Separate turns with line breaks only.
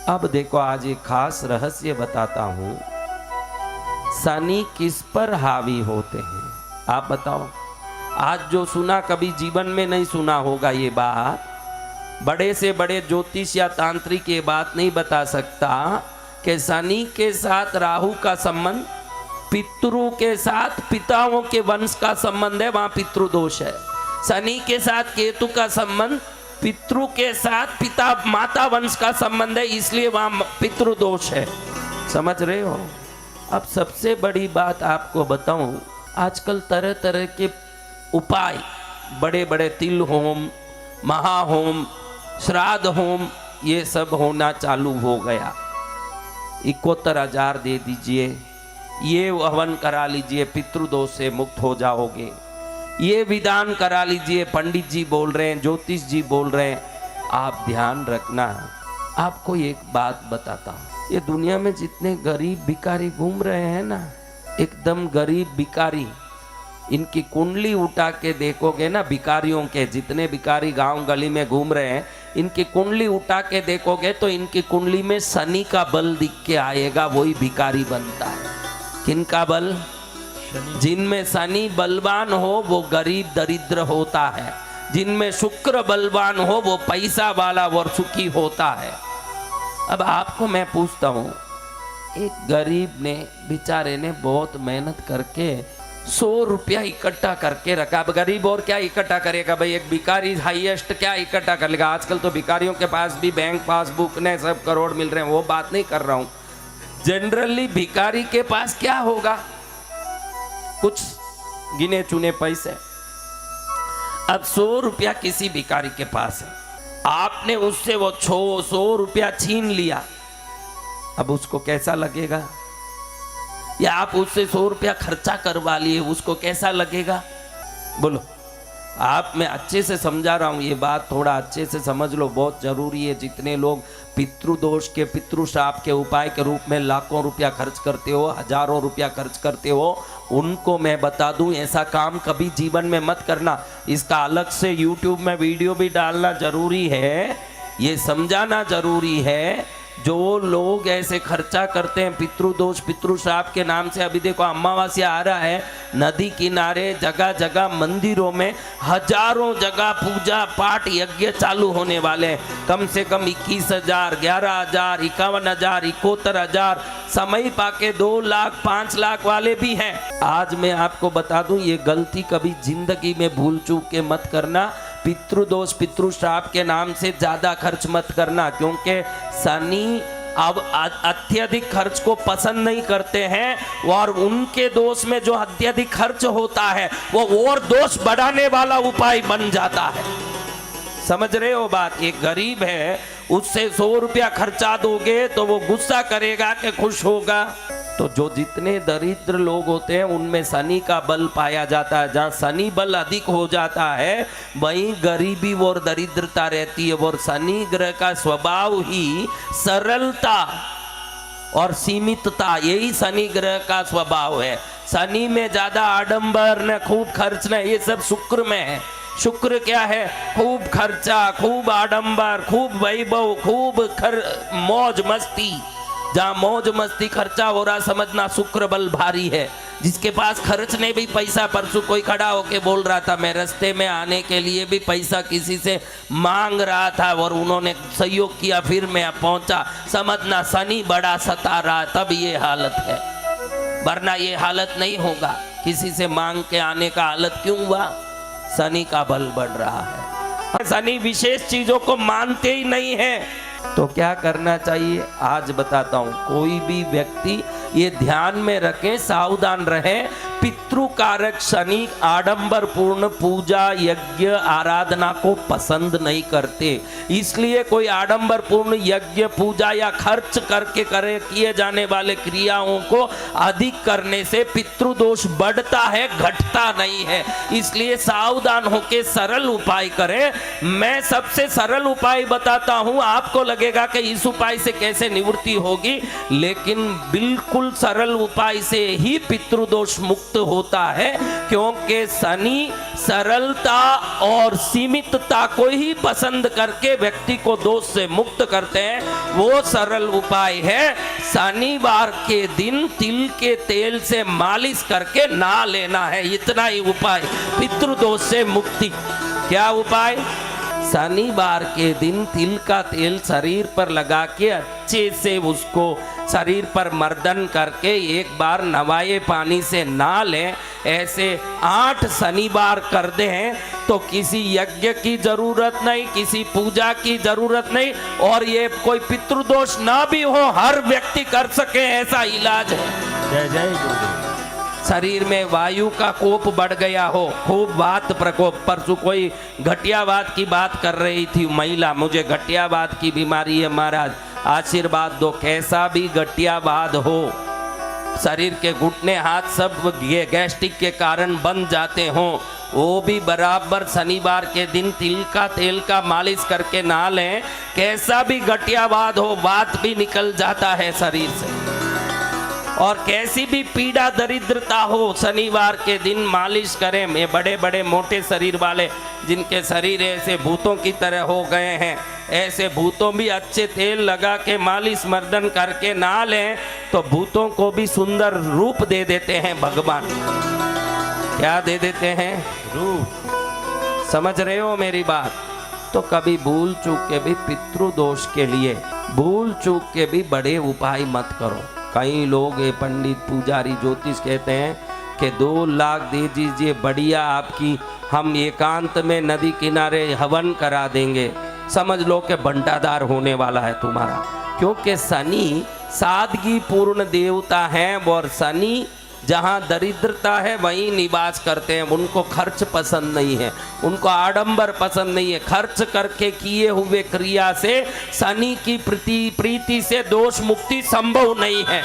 अब देखो, आज एक खास रहस्य बताता हूं। शनि किस पर हावी होते हैं आप बताओ। आज जो सुना, कभी जीवन में नहीं सुना होगा ये बात। बड़े से बड़े ज्योतिष या तांत्रिक ये बात नहीं बता सकता कि शनि के साथ राहु का संबंध पितरों के साथ पिताओं के वंश का संबंध है, वहां पितृदोष है। शनि के साथ केतु का संबंध पितरों के साथ पिता माता वंश का संबंध है, इसलिए वहां पितृदोष है। समझ रहे हो। अब सबसे बड़ी बात आपको बताऊं, आजकल तरह तरह के उपाय, बड़े बड़े तिल होम, महाहोम, श्राद्ध होम, ये सब होना चालू हो गया। 71,000 दे दीजिए, ये हवन करा लीजिए, पितृदोष से मुक्त हो जाओगे। ये विधान करा लीजिए, पंडित जी बोल रहे हैं, ज्योतिष जी बोल रहे हैं। आप ध्यान रखना। आपको एक बात बताता हूँ, ये दुनिया में जितने गरीब भिखारी घूम रहे हैं ना, एकदम गरीब भिखारी, इनकी कुंडली उठा के देखोगे ना, भिखारियों के जितने भिखारी गांव गली में घूम रहे हैं, इनकी कुंडली उठा के देखोगे तो इनकी कुंडली में शनि का बल दिख के आएगा, वही भिखारी बनता है। किनका बल? जिनमें शनि बलवान हो वो गरीब दरिद्र होता है, जिनमें शुक्र बलवान हो वो पैसा वाला और सुखी होता है। अब आपको मैं पूछता हूँ, एक गरीब ने, बेचारे ने बहुत मेहनत करके 100 रुपया इकट्ठा करके रखा। अब गरीब और क्या इकट्ठा करेगा भाई, एक भिखारी हाईएस्ट क्या इकट्ठा कर लेगा। आजकल तो भिखारियों के पास भी बैंक पासबुक ने सब करोड़ मिल रहे हैं, वो बात नहीं कर रहा हूँ। जनरली भिखारी के पास क्या होगा, कुछ गिने चुने पैसे। अब 100 रुपया किसी भिखारी के पास है, आपने उससे वो 100 रुपया छीन लिया, अब उसको कैसा लगेगा? या आप उससे 100 रुपया खर्चा करवा लिए, उसको कैसा लगेगा? बोलो आप। मैं अच्छे से समझा रहा हूँ, ये बात थोड़ा अच्छे से समझ लो, बहुत जरूरी है। जितने लोग पितृदोष के, पितृश्राप के उपाय के रूप में लाखों रुपया खर्च करते हो, हजारों रुपया खर्च करते हो, उनको मैं बता दूं, ऐसा काम कभी जीवन में मत करना। इसका अलग से YouTube में वीडियो भी डालना जरूरी है, ये समझाना जरूरी है। जो लोग ऐसे खर्चा करते हैं पितृदोष पितृश्राप के नाम से, अभी देखो अमावस्या आ रहा है, नदी किनारे जगह जगह मंदिरों में हजारों जगह पूजा पाठ यज्ञ चालू होने वाले हैं। कम से कम 21,000, 11,000, 51,000, 71,000, समय पाके 2 लाख 5 लाख वाले भी हैं। आज मैं आपको बता दूं, ये गलती कभी जिंदगी में भूल चूक के मत करना। पितृदोष पितृश्राप के नाम से ज्यादा खर्च मत करना, क्योंकि शनि अब अत्यधिक खर्च को पसंद नहीं करते हैं, और उनके दोष में जो अत्यधिक खर्च होता है वो और दोष बढ़ाने वाला उपाय बन जाता है। समझ रहे हो बात? एक गरीब है, उससे 100 रुपया खर्चा दोगे तो वो गुस्सा करेगा कि खुश होगा? तो जो जितने दरिद्र लोग होते हैं उनमें शनि का बल पाया जाता है। जहाँ शनि बल अधिक हो जाता है वहीं गरीबी और दरिद्रता रहती है। और शनि ग्रह का स्वभाव ही सरलता और सीमितता, यही शनि ग्रह का स्वभाव है। शनि में ज्यादा आडंबर न खूब खर्च न, ये सब शुक्र में है। शुक्र क्या है? खूब खर्चा, खूब आडंबर, खूब वैभव, खूब मौज मस्ती। जहाँ मौज मस्ती खर्चा हो रहा, समझना शुक्र बल भारी है। जिसके पास खर्चने भी पैसा, परसों कोई खड़ा होके बोल रहा था, मैं रास्ते में आने के लिए भी पैसा किसी से मांग रहा था और उन्होंने सहयोग किया, फिर मैं पहुंचा। समझना शनि बड़ा सता रहा, तब ये हालत है, वरना ये हालत नहीं होगा। किसी से मांग के आने का हालत क्यों हुआ? शनि का बल बढ़ रहा है। शनि विशेष चीजों को मानते ही नहीं है। तो क्या करना चाहिए आज बताता हूं। कोई भी व्यक्ति ये ध्यान में रखें, सावधान रहें, पितृकारक शनि आडंबर पूर्ण पूजा यज्ञ आराधना को पसंद नहीं करते। इसलिए कोई आडंबर पूर्ण यज्ञ पूजा या खर्च करके किए जाने वाले क्रियाओं को अधिक करने से पितृदोष बढ़ता है, घटता नहीं है। इसलिए सावधान होकर सरल उपाय करें। मैं सबसे सरल उपाय बताता हूं, आपको लगेगा कि इस उपाय से कैसे निवृत्ति होगी, लेकिन बिल्कुल सरल उपाय से ही पितृदोष मुक्त मुक्त होता है, क्योंकि शनि सरलता और सीमितता को ही पसंद करके व्यक्ति को दोष से मुक्त करते हैं। वो सरल उपाय है शनिवार के दिन तिल के तेल से मालिश करके नहा लेना है, इतना ही उपाय पितृदोष से मुक्ति। क्या उपाय? शनिवार के दिन तिल का तेल शरीर पर लगा के अच्छे से उसको शरीर पर मर्दन करके एक बार नवाए पानी से नहा लें। ऐसे 8 शनिवार कर दें तो किसी यज्ञ की जरूरत नहीं, किसी पूजा की जरूरत नहीं, और ये कोई पितृदोष ना भी हो हर व्यक्ति कर सके ऐसा इलाज है।
जय जय गुरुदेव।
शरीर में वायु का कोप बढ़ गया हो, खूब वात प्रकोप, परसों कोई घटियावात की बात कर रही थी महिला, मुझे घटियावात की बीमारी है महाराज, आशीर्वाद दो। कैसा भी घटियावाद हो, शरीर के घुटने हाथ सब ये गैस्ट्रिक के कारण बन जाते हो, वो भी बराबर शनिवार के दिन तिल का तेल का मालिश करके नहा लें। कैसा भी घटियावाद हो, वात भी निकल जाता है शरीर से। और कैसी भी पीड़ा दरिद्रता हो, शनिवार के दिन मालिश करें। ये बड़े बड़े मोटे शरीर वाले जिनके शरीर ऐसे भूतों की तरह हो गए हैं, ऐसे भूतों भी अच्छे तेल लगा के मालिश मर्दन करके नहा लें तो भूतों को भी सुंदर रूप दे देते हैं भगवान। क्या दे देते हैं? रूप। समझ रहे हो मेरी बात? तो कभी भूल चूक के भी पितृदोष के लिए भूल चूक के भी बड़े उपाय मत करो। कई लोग ये पंडित पुजारी ज्योतिष कहते हैं कि 2 लाख दे दीजिए, बढ़िया आपकी हम एकांत में नदी किनारे हवन करा देंगे। समझ लो कि बंटादार होने वाला है तुम्हारा, क्योंकि शनि सादगी पूर्ण देवता है और शनि जहाँ दरिद्रता है वहीं निवास करते हैं। उनको खर्च पसंद नहीं है, उनको आडंबर पसंद नहीं है। खर्च करके किए हुए क्रिया से शनि की प्रीति से दोष मुक्ति संभव नहीं है।